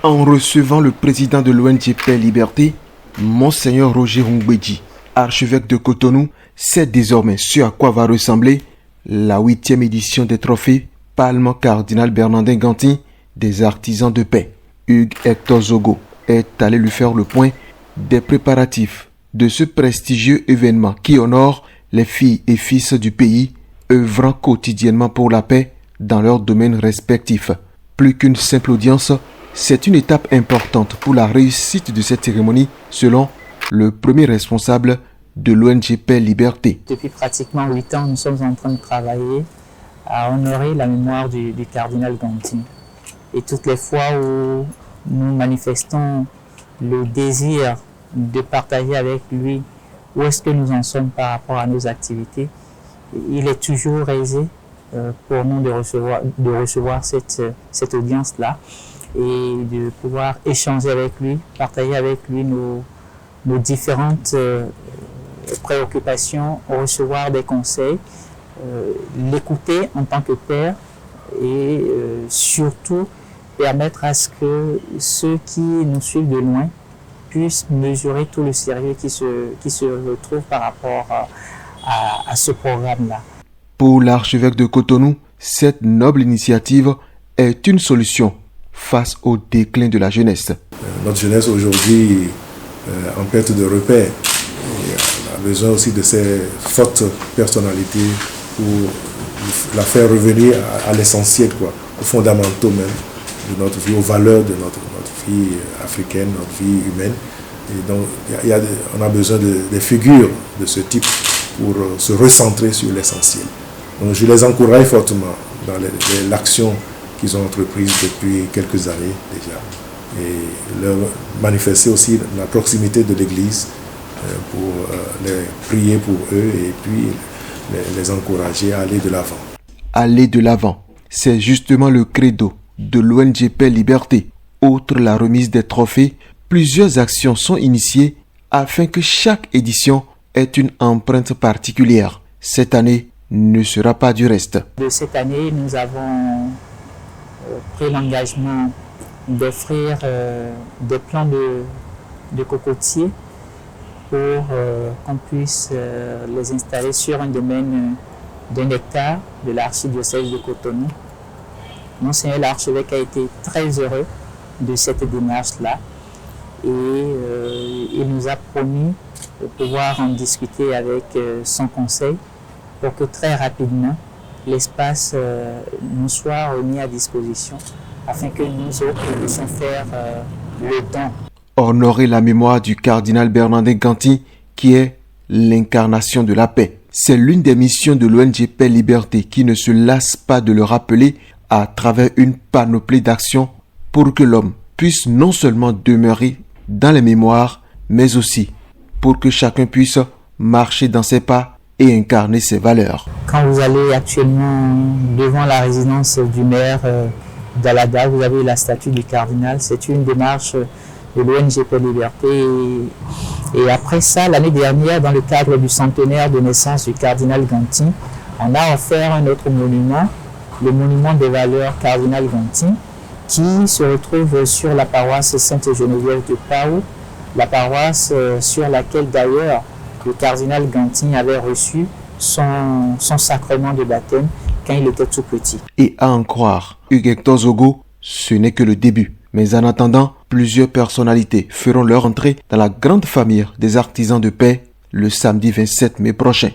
En recevant le président de l'ONG Paix Liberté, Monseigneur Roger Hongbeji, archevêque de Cotonou, sait désormais ce à quoi va ressembler la 8e édition des trophées Palme Cardinal Bernardin Ganty des artisans de paix. Hugues Hector Zogo est allé lui faire le point des préparatifs de ce prestigieux événement qui honore les filles et fils du pays œuvrant quotidiennement pour la paix dans leurs domaines respectifs. Plus qu'une simple audience, c'est une étape importante pour la réussite de cette cérémonie selon le premier responsable de l'ONG Paix Liberté. Depuis pratiquement 8 ans, nous sommes en train de travailler à honorer la mémoire du cardinal Ganty. Et toutes les fois où nous manifestons le désir de partager avec lui où est-ce que nous en sommes par rapport à nos activités, il est toujours aisé pour nous de recevoir cette audience-là et de pouvoir échanger avec lui, partager avec lui nos différentes préoccupations, recevoir des conseils, l'écouter en tant que père et surtout permettre à ce que ceux qui nous suivent de loin puissent mesurer tout le sérieux qui se retrouve par rapport à ce programme-là. Pour l'archevêque de Cotonou, cette noble initiative est une solution face au déclin de la jeunesse. Notre jeunesse aujourd'hui en perte de repères. On a besoin aussi de ces fortes personnalités pour la faire revenir à l'essentiel, aux fondamentaux même de notre vie, aux valeurs de notre vie africaine, notre vie humaine. Et donc, on a besoin de figures de ce type pour se recentrer sur l'essentiel. Donc, je les encourage fortement dans l'action qu'ils ont entreprise depuis quelques années déjà. Et leur manifester aussi la proximité de l'Église pour les prier pour eux et puis les encourager à aller de l'avant. Aller de l'avant, c'est justement le credo de l'ONG Paix Liberté. Outre la remise des trophées, plusieurs actions sont initiées afin que chaque édition ait une empreinte particulière. Cette année ne sera pas du reste. De cette année, nous avons pris l'engagement d'offrir des plants de cocotiers pour qu'on puisse les installer sur un domaine d'1 hectare de l'archidiocèse de Cotonou. Monseigneur l'archevêque a été très heureux de cette démarche-là et il nous a promis de pouvoir en discuter avec son conseil pour que très rapidement l'espace nous soit remis à disposition afin que nous autres puissions faire le don. Honorer la mémoire du cardinal Bernardin Ganty qui est l'incarnation de la paix. C'est l'une des missions de l'ONG Paix Liberté qui ne se lasse pas de le rappeler à travers une panoplie d'actions pour que l'homme puisse non seulement demeurer dans les mémoires, mais aussi pour que chacun puisse marcher dans ses pas et incarner ses valeurs. Quand vous allez actuellement devant la résidence du maire d'Alada, vous avez la statue du cardinal. C'est une démarche de l'ONG Paix Liberté. Et après ça, l'année dernière, dans le cadre du centenaire de naissance du cardinal Ganty, on a offert un autre monument, le monument des valeurs cardinal Ganty, qui se retrouve sur la paroisse Sainte-Geneviève de Pau, la paroisse sur laquelle d'ailleurs le cardinal Ganty avait reçu son sacrement de baptême quand il était tout petit. Et à en croire, Hugues Hector Zogo, ce n'est que le début. Mais en attendant, plusieurs personnalités feront leur entrée dans la grande famille des artisans de paix le samedi 27 mai prochain.